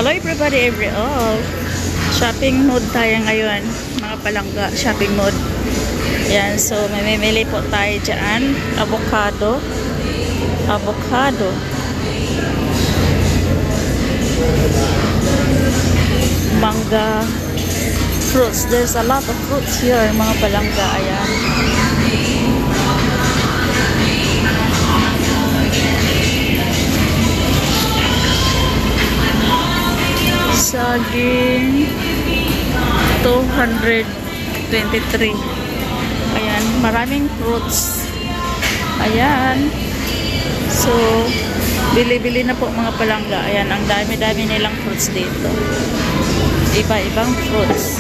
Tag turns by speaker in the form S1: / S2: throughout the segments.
S1: Hello everybody, shopping mode tayo ngayon, mga palangga, shopping mode. Yan, so mamimili po tayo dyan. Avocado, mangga, fruits. There's a lot of fruits here, mga palangga. Ayan. Saging 223. Ayan, maraming fruits. Ayan. So, bili-bili na po mga palangga. Ayan, ang dami-dami nilang fruits dito. Iba-ibang fruits.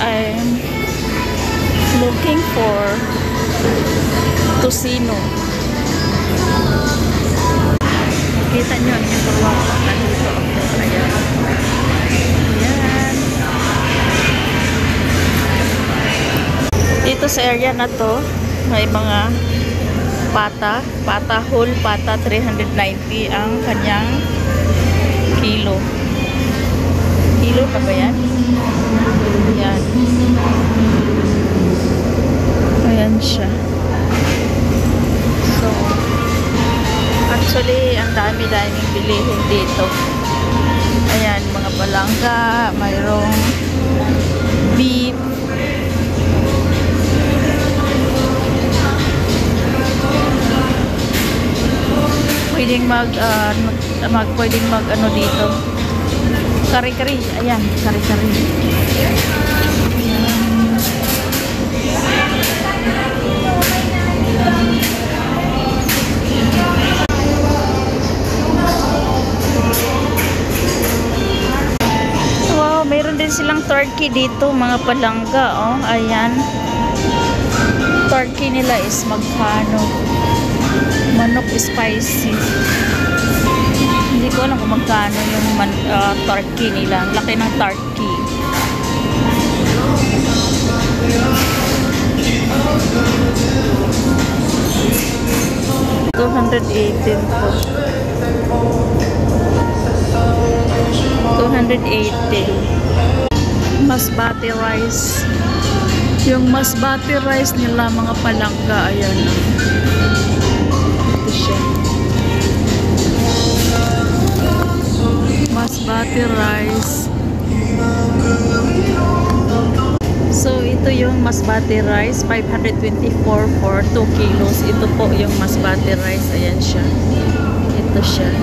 S1: I'm looking for tocino. Kita nyo yung perwakan dito. Ayan. Ayan. Dito sa area na to, may mga pata whole pata, 390 ang kanyang kilo. Kilo pa ba yan? Ayan. Ayan siya. So, actually, ang dami-daming bilihin dito. Ayan, mga palangga, mayroong beef, pwedeng mag ano dito, kari-kari. Ayan, kari-kari. Mayroon din silang turkey dito, mga palangga. Oh, ayan. Turkey nila is magkano? Manok spicy. Hindi ko alam kung magkano yung turkey nila. Laki ng turkey. $218 po. 280. Masbate rice. Yung masbate rice nila, mga palangga. Ayan. Ito siya. Masbate rice. So, ito yung masbate rice. 524 for 2 kilos. Ito po yung masbate rice. Ayan siya. Ito siya.